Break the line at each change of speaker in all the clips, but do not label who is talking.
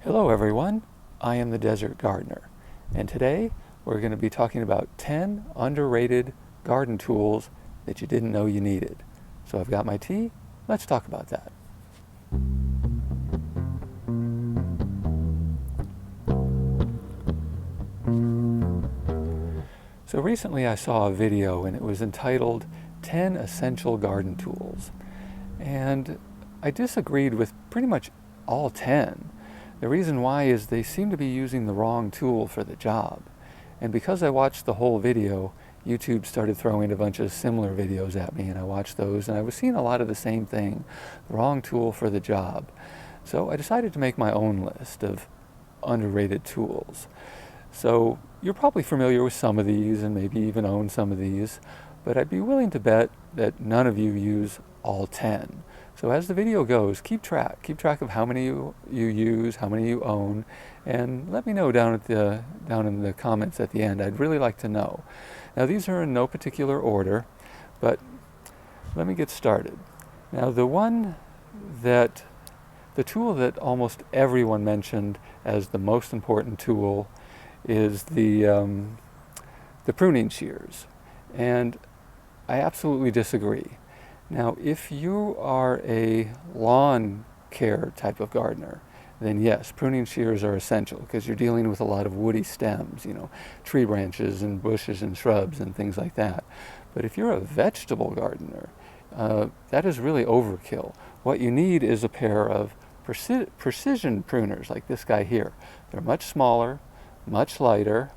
Hello everyone, I am the Desert Gardener, and today we're going to be talking about 10 underrated garden tools that you didn't know you needed. So I've got my tea, let's talk about that. So recently I saw a video and it was entitled 10 Essential Garden Tools, and I disagreed with pretty much all 10. The reason why is they seem to be using the wrong tool for the job. And because I watched the whole video, YouTube started throwing a bunch of similar videos at me, and I watched those, and I was seeing a lot of the same thing, the wrong tool for the job. So I decided to make my own list of underrated tools. So you're probably familiar with some of these and maybe even own some of these, but I'd be willing to bet that none of you use all 10. So as the video goes, keep track of how many you use, how many you own, and let me know down in the comments at the end. I'd really like to know. Now these are in no particular order, but let me get started. Now the tool that almost everyone mentioned as the most important tool is the pruning shears, and I absolutely disagree. Now, if you are a lawn care type of gardener, then yes, pruning shears are essential because you're dealing with a lot of woody stems, tree branches and bushes and shrubs and things like that. But if you're a vegetable gardener, that is really overkill. What you need is a pair of precision pruners like this guy here. They're much smaller, much lighter,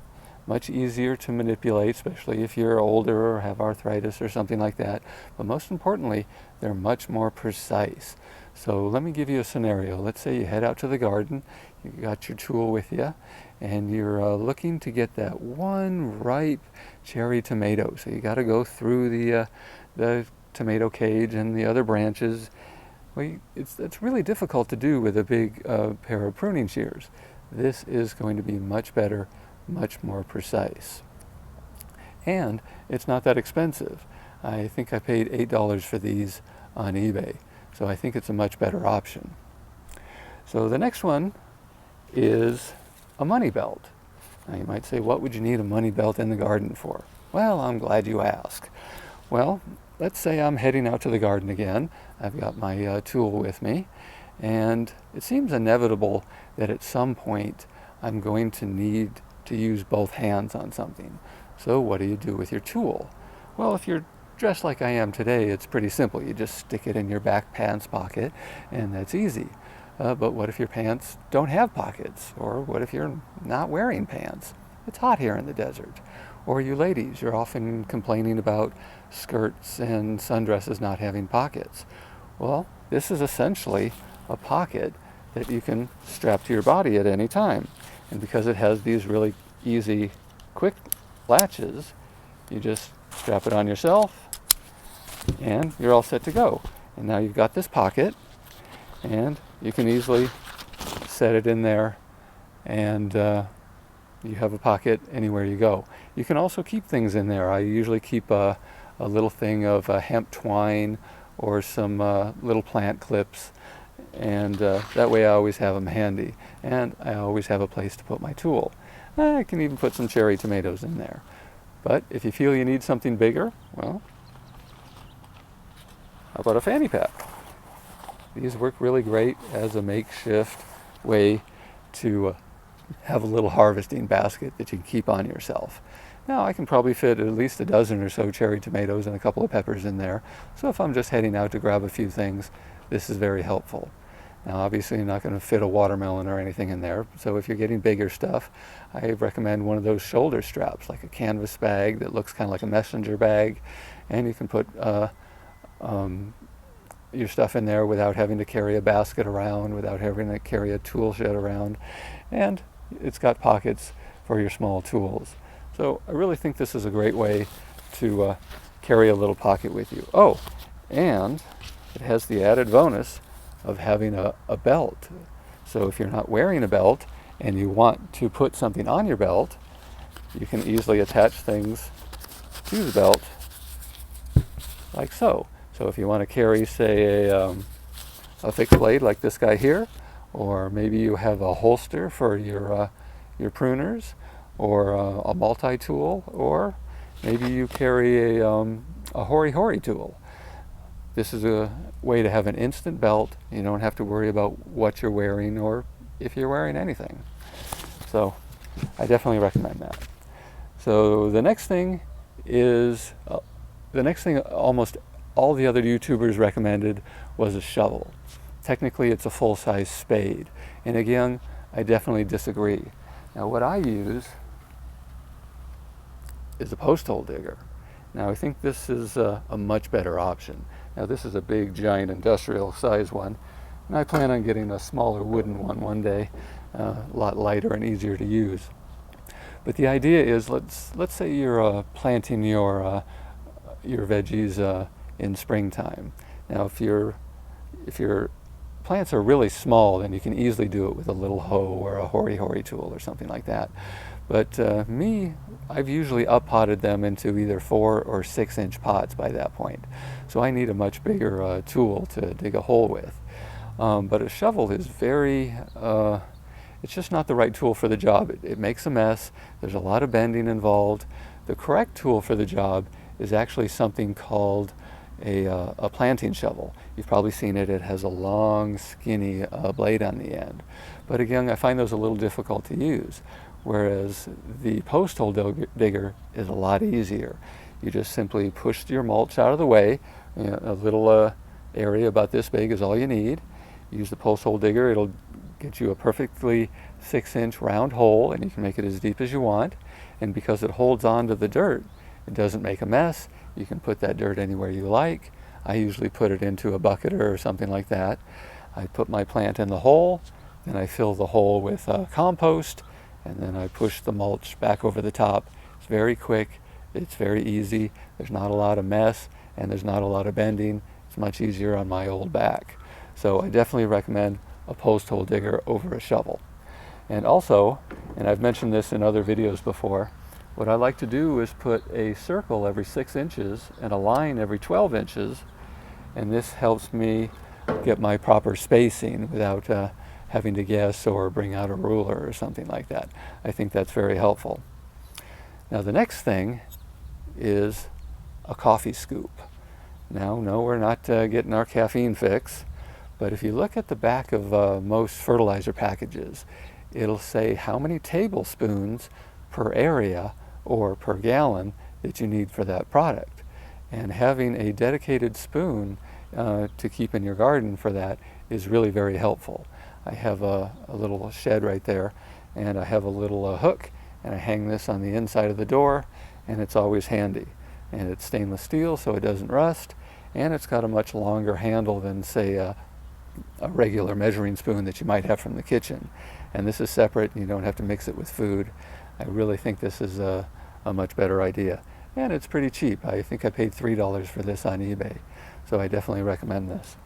much easier to manipulate, especially if you're older or have arthritis or something like that. But most importantly, they're much more precise. So let me give you a scenario. Let's say you head out to the garden, you got your tool with you, and you're looking to get that one ripe cherry tomato. So you got to go through the tomato cage and the other branches. Well, it's really difficult to do with a big pair of pruning shears. This is going to be much better, much more precise. And it's not that expensive. I think I paid $8 for these on eBay. So I think it's a much better option. So the next one is a money belt. Now you might say, what would you need a money belt in the garden for? Well, I'm glad you asked. Well, let's say I'm heading out to the garden again. I've got my tool with me, and it seems inevitable that at some point I'm going to need to use both hands on something. So what do you do with your tool? Well, if you're dressed like I am today, it's pretty simple. You just stick it in your back pants pocket, and that's easy. But what if your pants don't have pockets? Or what if you're not wearing pants? It's hot here in the desert. Or you ladies, you're often complaining about skirts and sundresses not having pockets. Well, this is essentially a pocket that you can strap to your body at any time. And because it has these really easy, quick latches, you just strap it on yourself and you're all set to go. And now you've got this pocket and you can easily set it in there, and you have a pocket anywhere you go. You can also keep things in there. I usually keep a little thing of hemp twine or some little plant clips, and that way I always have them handy, and I always have a place to put my tool. I can even put some cherry tomatoes in there. But if you feel you need something bigger, well, how about a fanny pack? These work really great as a makeshift way to have a little harvesting basket that you can keep on yourself. Now I can probably fit at least a dozen or so cherry tomatoes and a couple of peppers in there. So if I'm just heading out to grab a few things, this is very helpful. Now obviously you're not going to fit a watermelon or anything in there. So if you're getting bigger stuff, I recommend one of those shoulder straps, like a canvas bag that looks kind of like a messenger bag. And you can put your stuff in there without having to carry a basket around, without having to carry a tool shed around. And it's got pockets for your small tools. So I really think this is a great way to carry a little pocket with you. Oh, and it has the added bonus of having a belt. So if you're not wearing a belt and you want to put something on your belt, you can easily attach things to the belt like so. So if you want to carry, say, a fixed blade like this guy here, or maybe you have a holster for your pruners, or a multi-tool, or maybe you carry a hori-hori tool. This is a way to have an instant belt. You don't have to worry about what you're wearing or if you're wearing anything. So I definitely recommend that. So the next thing almost all the other YouTubers recommended was a shovel. Technically it's a full-size spade. And again, I definitely disagree. Now what I use is a post hole digger. Now I think this is a much better option. Now this is a big, giant, industrial size one, and I plan on getting a smaller wooden one day, a lot lighter and easier to use. But the idea is, let's say you're planting your veggies in springtime. Now if your plants are really small, then you can easily do it with a little hoe or a hori-hori tool or something like that. But I've usually up-potted them into either 4 or 6 inch pots by that point. So I need a much bigger tool to dig a hole with. But a shovel is it's just not the right tool for the job. It makes a mess. There's a lot of bending involved. The correct tool for the job is actually something called a planting shovel. You've probably seen it. It has a long, skinny blade on the end. But again, I find those a little difficult to use. Whereas the post hole digger is a lot easier. You just simply push your mulch out of the way. A little area about this big is all you need. Use the post hole digger. It'll get you a perfectly 6 inch round hole, and you can make it as deep as you want. And because it holds on to the dirt, it doesn't make a mess. You can put that dirt anywhere you like. I usually put it into a bucket or something like that. I put my plant in the hole, then I fill the hole with compost, and then I push the mulch back over the top. It's very quick, it's very easy, there's not a lot of mess, and there's not a lot of bending. It's much easier on my old back. So I definitely recommend a post hole digger over a shovel. And also, and I've mentioned this in other videos before, what I like to do is put a circle every 6 inches and a line every 12 inches, and this helps me get my proper spacing without having to guess or bring out a ruler or something like that. I think that's very helpful. Now the next thing is a coffee scoop. Now, no, we're not getting our caffeine fix, but if you look at the back of most fertilizer packages, it'll say how many tablespoons per area or per gallon that you need for that product. And having a dedicated spoon to keep in your garden for that is really very helpful. I have a little shed right there, and I have a little hook, and I hang this on the inside of the door, and it's always handy. And it's stainless steel, so it doesn't rust, and it's got a much longer handle than, say, a regular measuring spoon that you might have from the kitchen. And this is separate, and you don't have to mix it with food. I really think this is a much better idea. And it's pretty cheap. I think I paid $3 for this on eBay. So I definitely recommend this.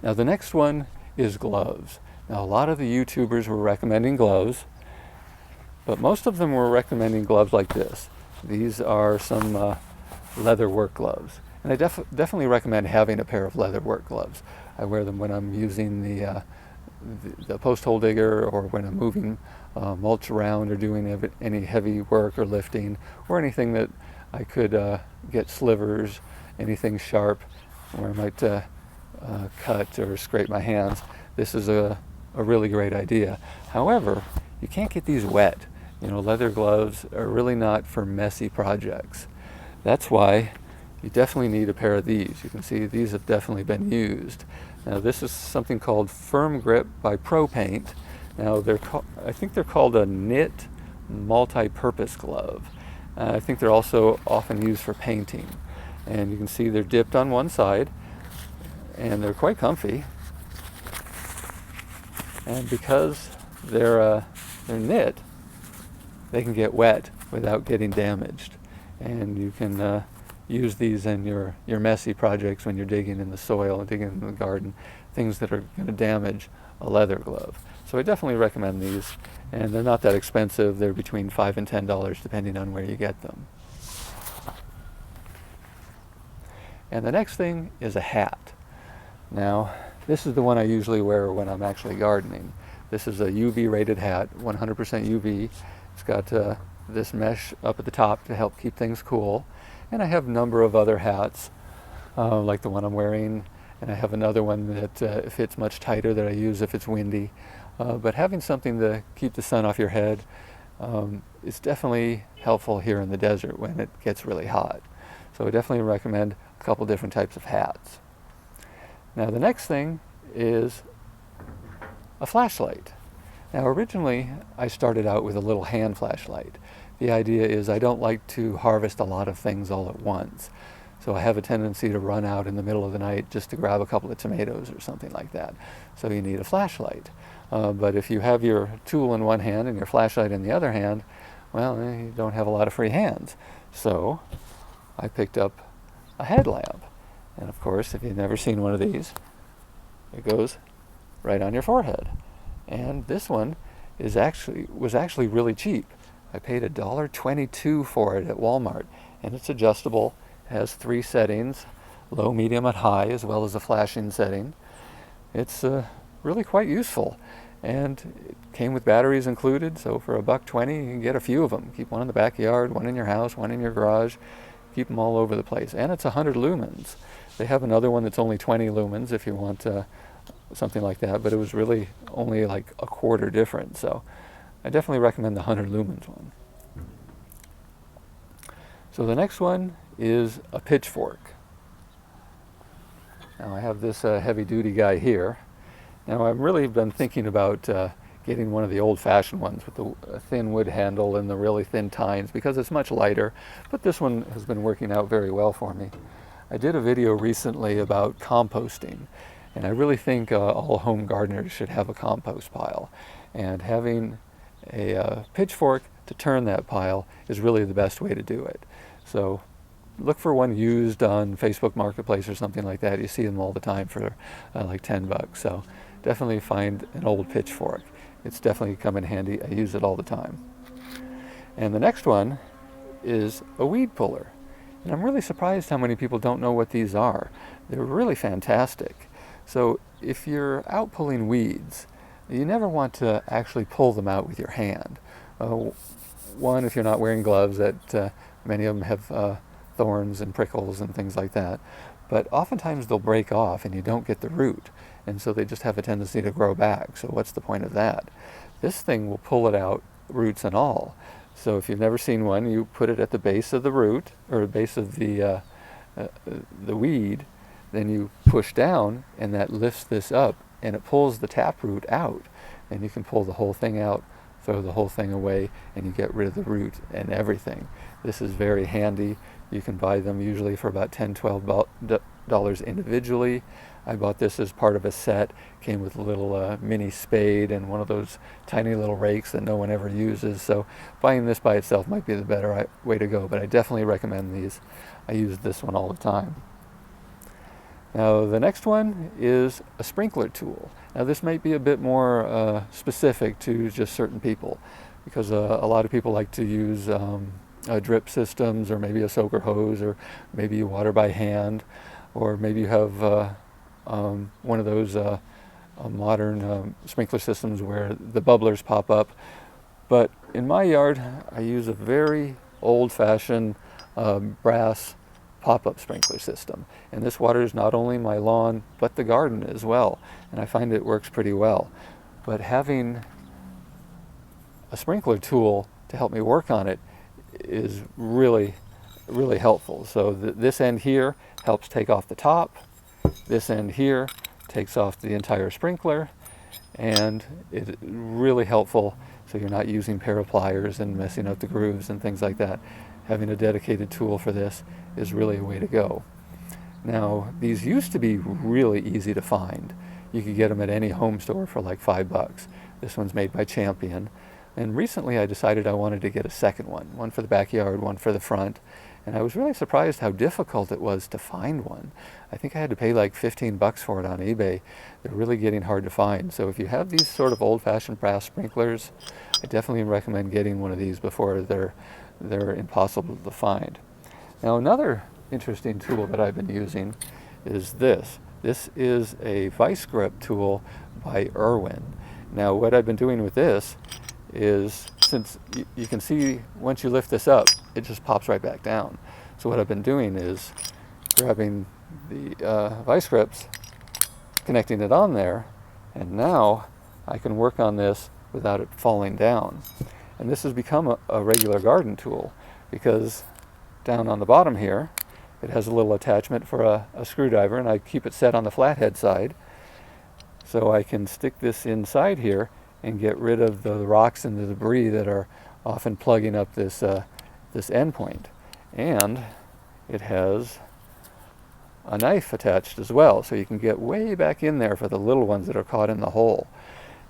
Now the next one is gloves. Now a lot of the YouTubers were recommending gloves, but most of them were recommending gloves like this. These are some leather work gloves. And I definitely recommend having a pair of leather work gloves. I wear them when I'm using the post hole digger, or when I'm moving mulch around or doing any heavy work or lifting, or anything that I could get slivers, anything sharp where I might cut or scrape my hands. This is a really great idea. However, you can't get these wet. Leather gloves are really not for messy projects. That's why you definitely need a pair of these. You can see these have definitely been used. Now this is something called Firm Grip by Pro Paint. Now I think they're called a knit multi-purpose glove. I think they're also often used for painting. And you can see they're dipped on one side, and they're quite comfy. And because they're knit, they can get wet without getting damaged. And you can use these in your messy projects when you're digging in the soil and digging in the garden, things that are going to damage a leather glove. So I definitely recommend these, and they're not that expensive. They're between $5 and $10 depending on where you get them. And the next thing is a hat. Now, This is the one I usually wear when I'm actually gardening. This is a UV rated hat, 100% UV. It's got this mesh up at the top to help keep things cool. And I have a number of other hats, like the one I'm wearing, and I have another one that fits much tighter that I use if it's windy. But having something to keep the sun off your head is definitely helpful here in the desert when it gets really hot. So I definitely recommend a couple different types of hats. Now the next thing is a flashlight. Now originally I started out with a little hand flashlight. The idea is I don't like to harvest a lot of things all at once. So I have a tendency to run out in the middle of the night just to grab a couple of tomatoes or something like that. So you need a flashlight. But if you have your tool in one hand and your flashlight in the other hand, well, you don't have a lot of free hands. So I picked up a headlamp. And of course, if you've never seen one of these, it goes right on your forehead. And this one was actually really cheap. I paid $1.22 for it at Walmart, and it's adjustable. It has 3 settings, low, medium, and high, as well as a flashing setting. It's really quite useful, and it came with batteries included. So for $1.20, you can get a few of them. Keep one in the backyard, one in your house, one in your garage. Keep them all over the place, and it's 100 lumens. They have another one that's only 20 lumens if you want something like that, but it was really only like a quarter different. So I definitely recommend the 100 lumens one. So the next one is a pitchfork. Now I have this heavy-duty guy here. Now I've really been thinking about getting one of the old-fashioned ones with the thin wood handle and the really thin tines because it's much lighter, but this one has been working out very well for me. I did a video recently about composting, and I really think all home gardeners should have a compost pile, and having a pitchfork to turn that pile is really the best way to do it. So look for one used on Facebook Marketplace or something like that. You see them all the time for like $10. So definitely find an old pitchfork. It's definitely come in handy. I use it all the time. And the next one is a weed puller. And I'm really surprised how many people don't know what these are. They're really fantastic. So if you're out pulling weeds, you never want to actually pull them out with your hand. One, if you're not wearing gloves, that many of them have thorns and prickles and things like that. But oftentimes they'll break off and you don't get the root. And so they just have a tendency to grow back. So what's the point of that? This thing will pull it out, roots and all. So if you've never seen one, you put it at the base of the root, or base of the weed, then you push down and that lifts this up and it pulls the taproot out. And you can pull the whole thing out, throw the whole thing away, and you get rid of the root and everything. This is very handy. You can buy them usually for about $10, $12 individually. I bought this as part of a set. Came with a little mini spade and one of those tiny little rakes that no one ever uses. So buying this by itself might be the better way to go, but I definitely recommend these. I use this one all the time. Now the next one is a sprinkler tool. Now this might be a bit more specific to just certain people, because a lot of people like to use drip systems, or maybe a soaker hose, or maybe you water by hand, or maybe you have one of those modern sprinkler systems where the bubblers pop up. But in my yard, I use a very old-fashioned brass pop-up sprinkler system. And this waters not only my lawn, but the garden as well. And I find it works pretty well. But having a sprinkler tool to help me work on it is really, really helpful. So this end here helps take off the top. This end here takes off the entire sprinkler, and it's really helpful so you're not using pair of pliers and messing up the grooves and things like that. Having a dedicated tool for this is really a way to go. Now, these used to be really easy to find. You could get them at any home store for like $5. This one's made by Champion. And recently I decided I wanted to get a second one for the backyard, one for the front. And I was really surprised how difficult it was to find one. I think I had to pay like $15 for it on eBay. They're really getting hard to find. So if you have these sort of old-fashioned brass sprinklers, I definitely recommend getting one of these before they're impossible to find. Now another interesting tool that I've been using is this. This is a vice grip tool by Irwin. Now what I've been doing with this is, since you can see once you lift this up, it just pops right back down. So what I've been doing is grabbing the vice grips, connecting it on there, and now I can work on this without it falling down. And this has become a regular garden tool because down on the bottom here it has a little attachment for a screwdriver, and I keep it set on the flathead side so I can stick this inside here and get rid of the rocks and the debris that are often plugging up this end point. And it has a knife attached as well, so you can get way back in there for the little ones that are caught in the hole.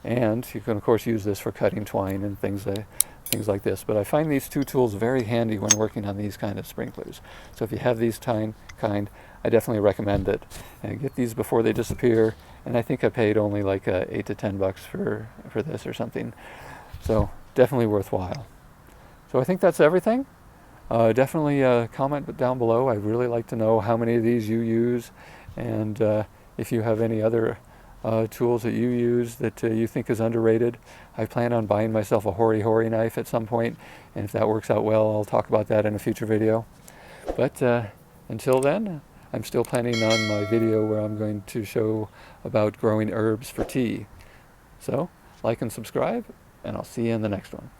And you can of course use this for cutting twine and things like this. But I find these two tools very handy when working on these kind of sprinklers. So if you have these kind, I definitely recommend it. And get these before they disappear. And I think I paid only like $8 to $10 for this or something. So definitely worthwhile. So I think that's everything. Definitely comment down below. I'd really like to know how many of these you use, and if you have any other tools that you use that you think is underrated. I plan on buying myself a hori-hori knife at some point, and if that works out well, I'll talk about that in a future video. But until then, I'm still planning on my video where I'm going to show about growing herbs for tea. So, like and subscribe, and I'll see you in the next one.